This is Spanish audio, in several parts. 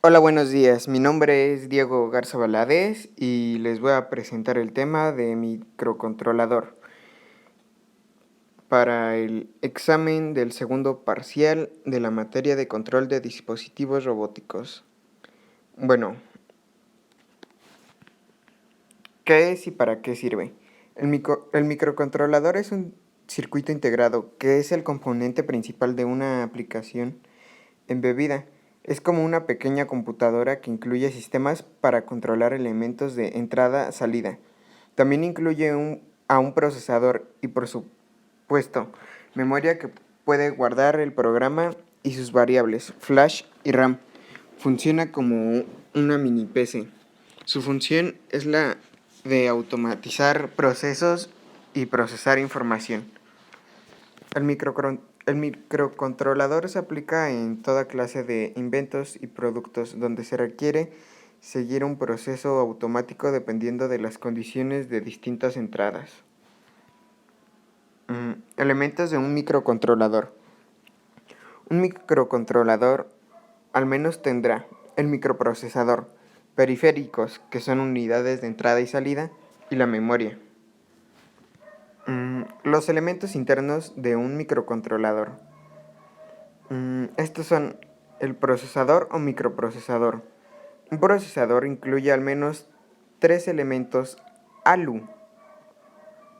Hola, buenos días. Mi nombre es Diego Garza Valadez y les voy a presentar el tema de microcontrolador para el examen del segundo parcial de la materia de control de dispositivos robóticos. Bueno, ¿qué es y para qué sirve? El microcontrolador es un circuito integrado que es el componente principal de una aplicación embebida. Es como una pequeña computadora que incluye sistemas para controlar elementos de entrada-salida. También incluye a un procesador y, por supuesto, memoria que puede guardar el programa y sus variables, flash y RAM. Funciona como una mini PC. Su función es la de automatizar procesos y procesar información. El microcontrolador se aplica en toda clase de inventos y productos donde se requiere seguir un proceso automático dependiendo de las condiciones de distintas entradas. Elementos de un microcontrolador. Un microcontrolador al menos tendrá el microprocesador, periféricos, que son unidades de entrada y salida, y la memoria. Los elementos internos de un microcontrolador. Estos son el procesador o microprocesador. Un procesador incluye al menos tres elementos ALU,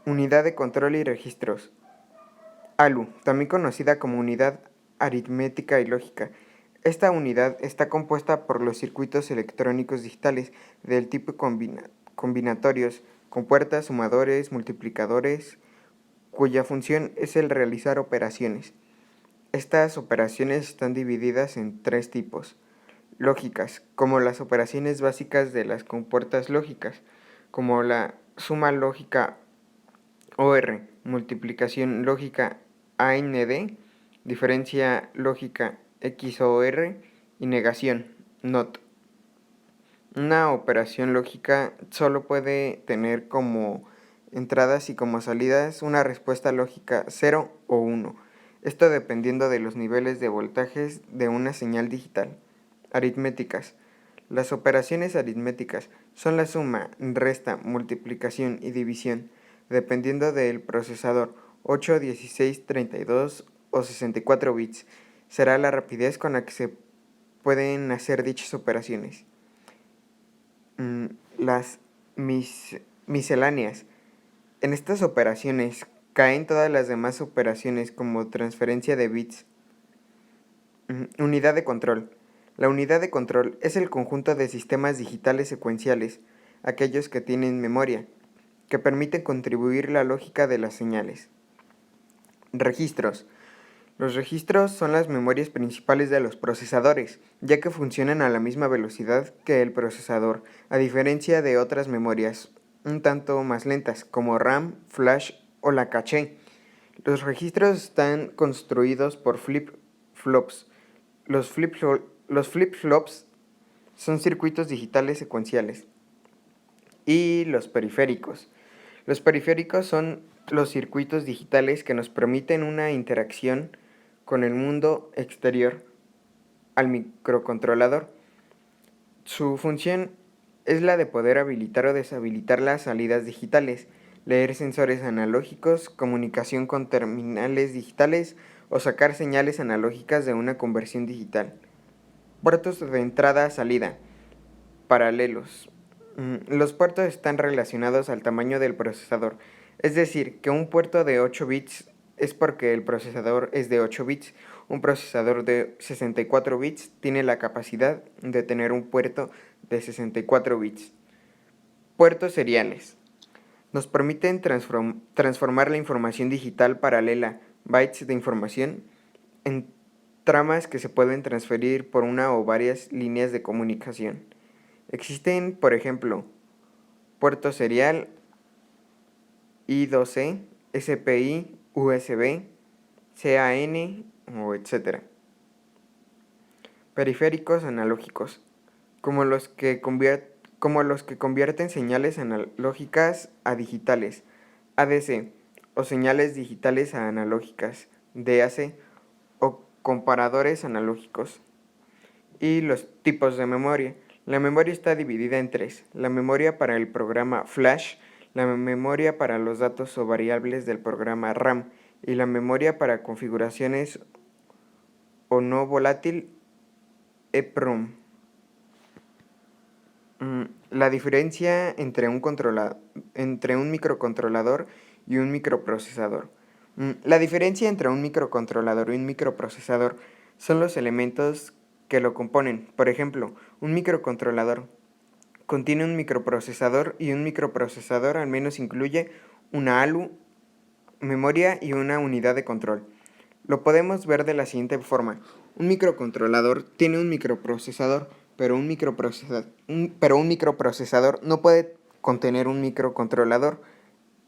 unidad de control y registros. ALU, también conocida como unidad aritmética y lógica. Esta unidad está compuesta por los circuitos electrónicos digitales del tipo combinatorios, con puertas, sumadores, multiplicadores, cuya función es el realizar operaciones. Estas operaciones están divididas en tres tipos. Lógicas, como las operaciones básicas de las compuertas lógicas, como la suma lógica OR, multiplicación lógica AND, diferencia lógica XOR y negación NOT. Una operación lógica solo puede tener como entradas y como salidas una respuesta lógica 0 o 1, esto dependiendo de los niveles de voltajes de una señal digital. Aritméticas. Las operaciones aritméticas son la suma, resta, multiplicación y división, dependiendo del procesador 8, 16, 32 o 64 bits. Será la rapidez con la que se pueden hacer dichas operaciones. Las misceláneas. En estas operaciones caen todas las demás operaciones como transferencia de bits. Unidad de control. La unidad de control es el conjunto de sistemas digitales secuenciales, aquellos que tienen memoria, que permiten contribuir la lógica de las señales. Registros. Los registros son las memorias principales de los procesadores, ya que funcionan a la misma velocidad que el procesador, a diferencia de otras memorias un tanto más lentas, como RAM, flash o la caché. Los registros están construidos por flip-flops. Los flip-flops son circuitos digitales secuenciales. Y los periféricos. Los periféricos son los circuitos digitales que nos permiten una interacción con el mundo exterior al microcontrolador. Su función es la de poder habilitar o deshabilitar las salidas digitales, leer sensores analógicos, comunicación con terminales digitales o sacar señales analógicas de una conversión digital. Puertos de entrada-salida. Paralelos. Los puertos están relacionados al tamaño del procesador, es decir, que un puerto de 8 bits es porque el procesador es de 8 bits. Un procesador de 64 bits tiene la capacidad de tener un puerto de 64 bits. Puertos seriales. Nos permiten transformar la información digital paralela, bytes de información, en tramas que se pueden transferir por una o varias líneas de comunicación. Existen, por ejemplo, puerto serial I2C, SPI, USB, CAN o etc. Periféricos analógicos, como los que convierten señales analógicas a digitales, ADC, o señales digitales a analógicas, DAC, o comparadores analógicos. Y los tipos de memoria. La memoria está dividida en tres: la memoria para el programa Flash, la memoria para los datos o variables del programa RAM y la memoria para configuraciones o no volátil EPROM. La diferencia entre un microcontrolador y un microprocesador. La diferencia entre un microcontrolador y un microprocesador son los elementos que lo componen. Por ejemplo, un microcontrolador contiene un microprocesador y un microprocesador al menos incluye una ALU, memoria y una unidad de control. Lo podemos ver de la siguiente forma. Un microcontrolador tiene un microprocesador, pero un microprocesador no puede contener un microcontrolador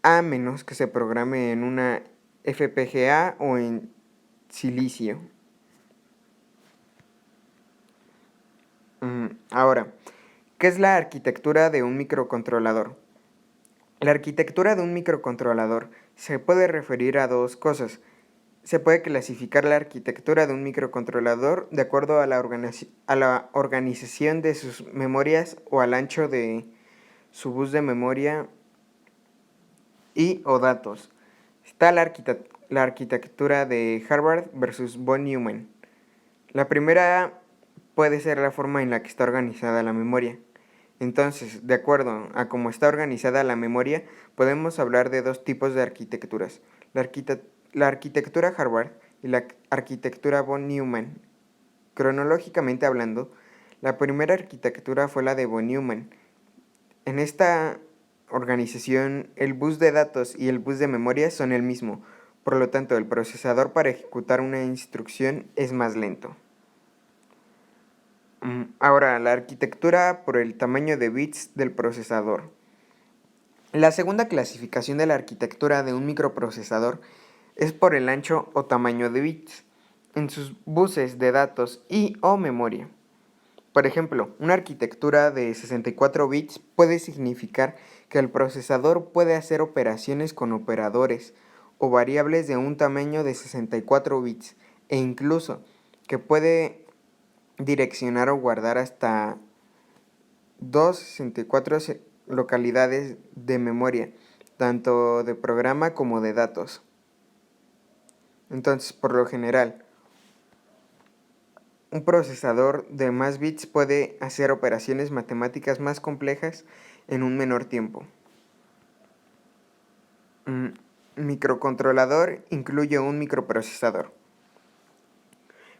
a menos que se programe en una FPGA o en silicio. Ahora, ¿qué es la arquitectura de un microcontrolador? La arquitectura de un microcontrolador se puede referir a dos cosas. Se puede clasificar la arquitectura de un microcontrolador de acuerdo a la organización de sus memorias o al ancho de su bus de memoria y o datos. Está la arquitectura de Harvard versus von Neumann. La primera puede ser la forma en la que está organizada la memoria. Entonces, de acuerdo a cómo está organizada la memoria, podemos hablar de dos tipos de arquitecturas: la arquitectura Harvard y la arquitectura von Neumann. Cronológicamente hablando, la primera arquitectura fue la de von Neumann. En esta organización, el bus de datos y el bus de memoria son el mismo, por lo tanto, el procesador para ejecutar una instrucción es más lento. Ahora, la arquitectura por el tamaño de bits del procesador. La segunda clasificación de la arquitectura de un microprocesador es por el ancho o tamaño de bits en sus buses de datos y o memoria. Por ejemplo, una arquitectura de 64 bits puede significar que el procesador puede hacer operaciones con operadores o variables de un tamaño de 64 bits e incluso que puede direccionar o guardar hasta 264 localidades de memoria, tanto de programa como de datos. Entonces, por lo general, un procesador de más bits puede hacer operaciones matemáticas más complejas en un menor tiempo. Microcontrolador incluye un microprocesador.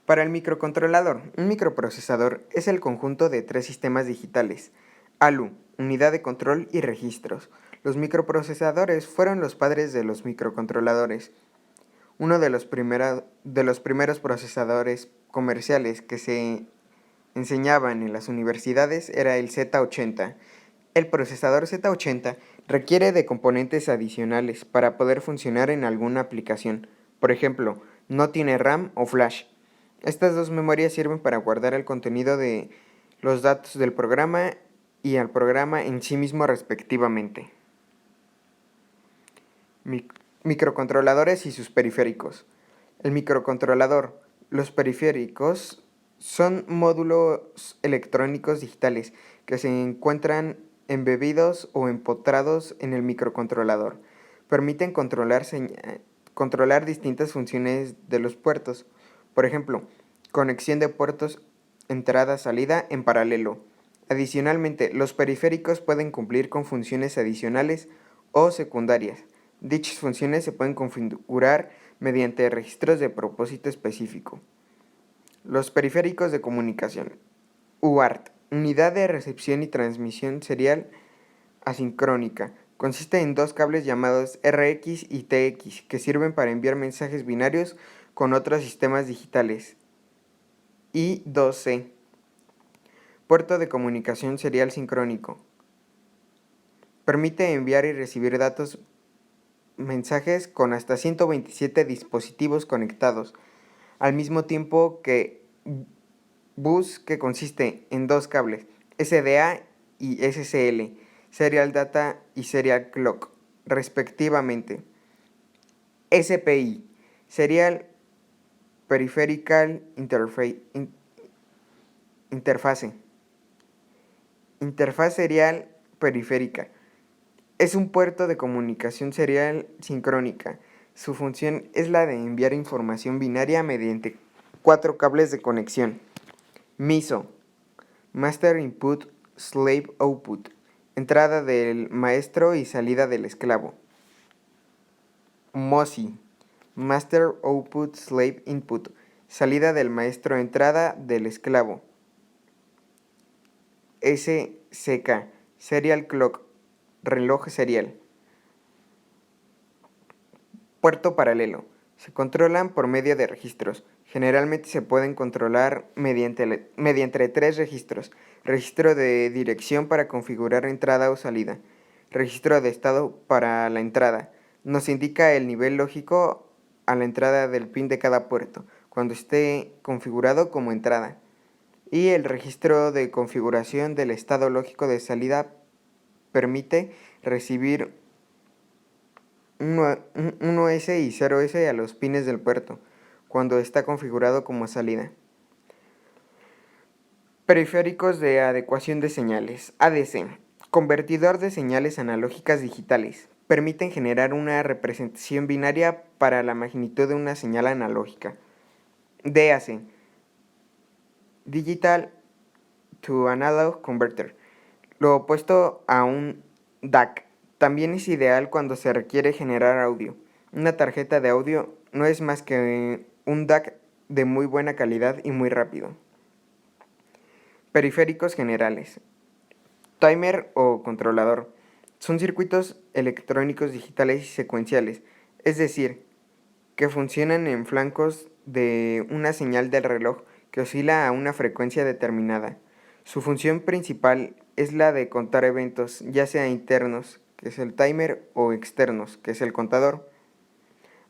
Para el microcontrolador, un microprocesador es el conjunto de tres sistemas digitales: ALU, unidad de control y registros. Los microprocesadores fueron los padres de los microcontroladores. Uno de los primeros procesadores comerciales que se enseñaban en las universidades era el Z80. El procesador Z80 requiere de componentes adicionales para poder funcionar en alguna aplicación. Por ejemplo, no tiene RAM o flash. Estas dos memorias sirven para guardar el contenido de los datos del programa y al programa en sí mismo respectivamente. Microcontroladores y sus periféricos. El microcontrolador. Los periféricos son módulos electrónicos digitales que se encuentran embebidos o empotrados en el microcontrolador. Permiten controlar distintas funciones de los puertos. Por ejemplo, conexión de puertos entrada-salida en paralelo. Adicionalmente, los periféricos pueden cumplir con funciones adicionales o secundarias. Dichas funciones se pueden configurar mediante registros de propósito específico. Los periféricos de comunicación. UART, unidad de recepción y transmisión serial asincrónica. Consiste en dos cables llamados RX y TX que sirven para enviar mensajes binarios con otros sistemas digitales. I2C, puerto de comunicación serial sincrónico. Permite enviar y recibir mensajes con hasta 127 dispositivos conectados, al mismo tiempo que bus, que consiste en dos cables, SDA y SCL, Serial Data y Serial Clock, respectivamente. SPI, Serial Peripheral Interfase. Interfaz serial periférica. Es un puerto de comunicación serial sincrónica. Su función es la de enviar información binaria mediante 4 cables de conexión. MISO. Master Input, Slave Output. Entrada del maestro y salida del esclavo. MOSI. Master Output, Slave Input. Salida del maestro, entrada del esclavo. SCK. Serial Clock. Reloj serial. Puerto paralelo. Se controlan por medio de registros. Generalmente se pueden controlar mediante 3 registros. Registro de dirección para configurar entrada o salida. Registro de estado para la entrada. Nos indica el nivel lógico a la entrada del pin de cada puerto, cuando esté configurado como entrada. Y el registro de configuración del estado lógico de salida permite recibir 1S y 0S a los pines del puerto, cuando está configurado como salida. Periféricos de adecuación de señales, ADC. Convertidor de señales analógicas digitales. Permiten generar una representación binaria para la magnitud de una señal analógica. DAC. Digital to Analog Converter. Lo opuesto a un DAC. También es ideal cuando se requiere generar audio. Una tarjeta de audio no es más que un DAC de muy buena calidad y muy rápido. Periféricos generales. Timer o controlador. Son circuitos electrónicos digitales y secuenciales, es decir, que funcionan en flancos de una señal del reloj que oscila a una frecuencia determinada. Su función principal es la de contar eventos, ya sea internos, que es el timer, o externos, que es el contador,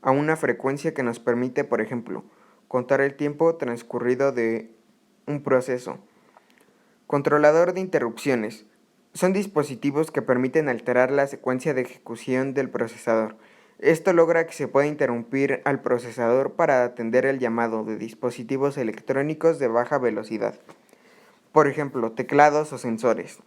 a una frecuencia que nos permite, por ejemplo, contar el tiempo transcurrido de un proceso. Controlador de interrupciones. Son dispositivos que permiten alterar la secuencia de ejecución del procesador. Esto logra que se pueda interrumpir al procesador para atender el llamado de dispositivos electrónicos de baja velocidad. Por ejemplo, teclados o sensores.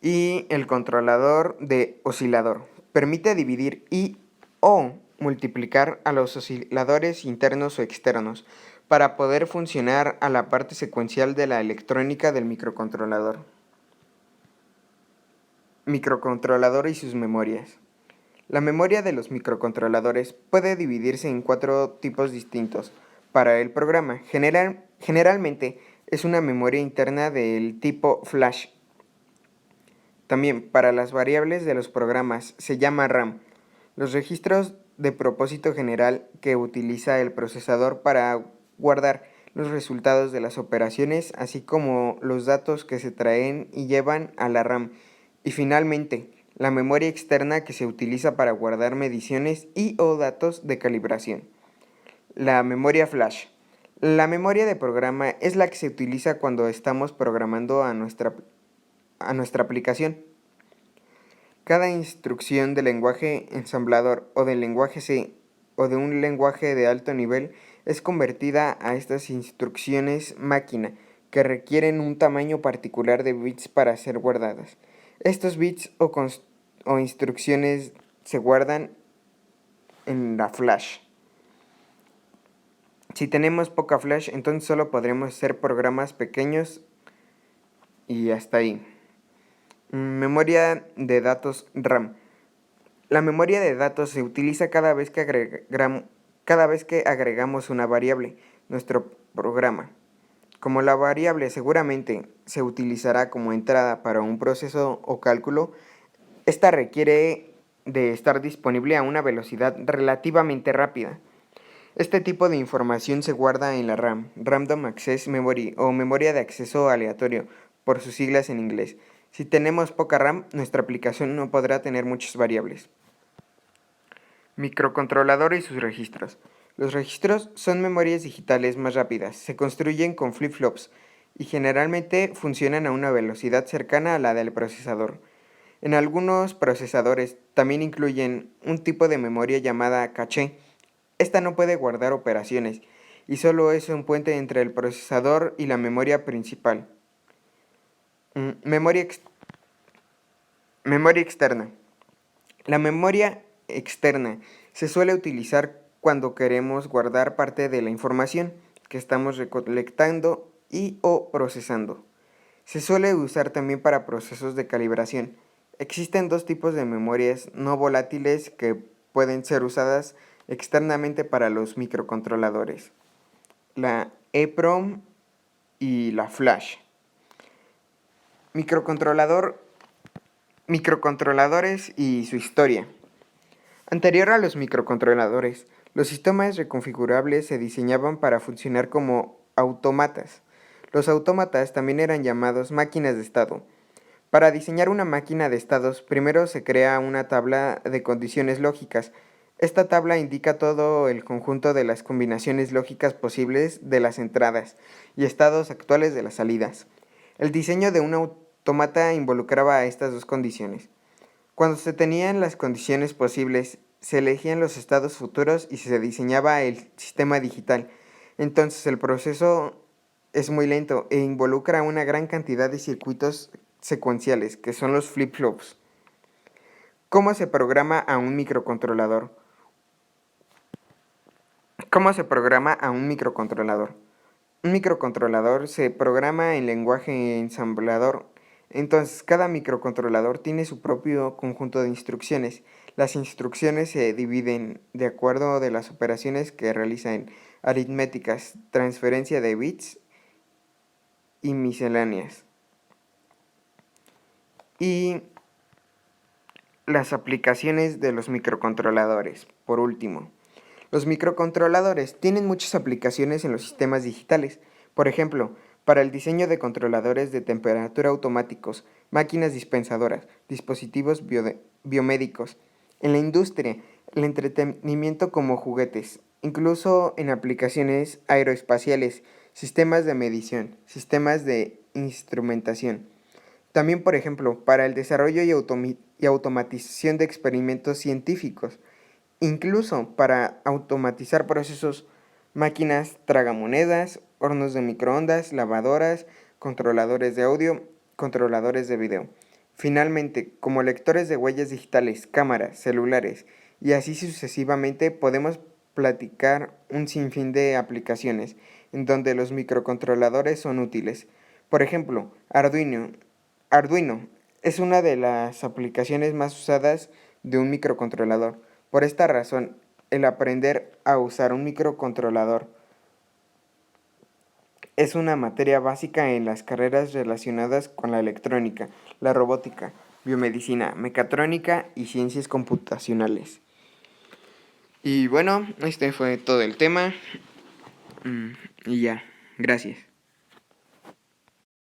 Y el controlador de oscilador. Permite dividir y o multiplicar a los osciladores internos o externos para poder funcionar a la parte secuencial de la electrónica del microcontrolador. Microcontrolador y sus memorias. La memoria de los microcontroladores puede dividirse en 4 tipos distintos. Para el programa, generalmente es una memoria interna del tipo flash. También para las variables de los programas se llama RAM. Los registros de propósito general que utiliza el procesador para guardar los resultados de las operaciones, así como los datos que se traen y llevan a la RAM. Y finalmente, la memoria externa que se utiliza para guardar mediciones y o datos de calibración. La memoria flash. La memoria de programa es la que se utiliza cuando estamos programando a nuestra aplicación. Cada instrucción del lenguaje ensamblador o del lenguaje C o de un lenguaje de alto nivel es convertida a estas instrucciones máquina que requieren un tamaño particular de bits para ser guardadas. Estos bits o instrucciones se guardan en la flash. Si tenemos poca flash, entonces solo podremos hacer programas pequeños y hasta ahí. Memoria de datos RAM. La memoria de datos se utiliza cada vez que agregamos una variable, nuestro programa. Como la variable seguramente se utilizará como entrada para un proceso o cálculo, esta requiere de estar disponible a una velocidad relativamente rápida. Este tipo de información se guarda en la RAM, Random Access Memory o memoria de acceso aleatorio, por sus siglas en inglés. Si tenemos poca RAM, nuestra aplicación no podrá tener muchas variables. Microcontrolador y sus registros. Los registros son memorias digitales más rápidas, se construyen con flip-flops y generalmente funcionan a una velocidad cercana a la del procesador. En algunos procesadores también incluyen un tipo de memoria llamada caché. Esta no puede guardar operaciones y solo es un puente entre el procesador y la memoria principal. Memoria externa. La memoria externa se suele utilizar cuando queremos guardar parte de la información que estamos recolectando y o procesando. Se suele usar también para procesos de calibración. Existen dos tipos de memorias no volátiles que pueden ser usadas externamente para los microcontroladores: la EEPROM y la flash. Microcontroladores y su historia. Anterior a los microcontroladores, los sistemas reconfigurables se diseñaban para funcionar como autómatas. Los autómatas también eran llamados máquinas de estado. Para diseñar una máquina de estados, primero se crea una tabla de condiciones lógicas. Esta tabla indica todo el conjunto de las combinaciones lógicas posibles de las entradas y estados actuales de las salidas. El diseño de un autómata involucraba a estas dos condiciones. Cuando se tenían las condiciones posibles, se elegían los estados futuros y se diseñaba el sistema digital. Entonces el proceso es muy lento e involucra una gran cantidad de circuitos secuenciales, que son los flip-flops. ¿Cómo se programa a un microcontrolador? Un microcontrolador se programa en lenguaje ensamblador. Entonces, cada microcontrolador tiene su propio conjunto de instrucciones. Las instrucciones se dividen de acuerdo de las operaciones que realizan aritméticas, transferencia de bits y misceláneas. Y las aplicaciones de los microcontroladores. Por último, los microcontroladores tienen muchas aplicaciones en los sistemas digitales. Por ejemplo, para el diseño de controladores de temperatura automáticos, máquinas dispensadoras, dispositivos biomédicos, en la industria, el entretenimiento como juguetes, incluso en aplicaciones aeroespaciales, sistemas de medición, sistemas de instrumentación. También, por ejemplo, para el desarrollo y automatización de experimentos científicos, incluso para automatizar procesos, máquinas tragamonedas, hornos de microondas, lavadoras, controladores de audio, controladores de video. Finalmente, como lectores de huellas digitales, cámaras, celulares y así sucesivamente, podemos platicar un sinfín de aplicaciones en donde los microcontroladores son útiles. Por ejemplo, Arduino es una de las aplicaciones más usadas de un microcontrolador. Por esta razón, el aprender a usar un microcontrolador es una materia básica en las carreras relacionadas con la electrónica, la robótica, biomedicina, mecatrónica y ciencias computacionales. Y bueno, este fue todo el tema. Y ya, gracias.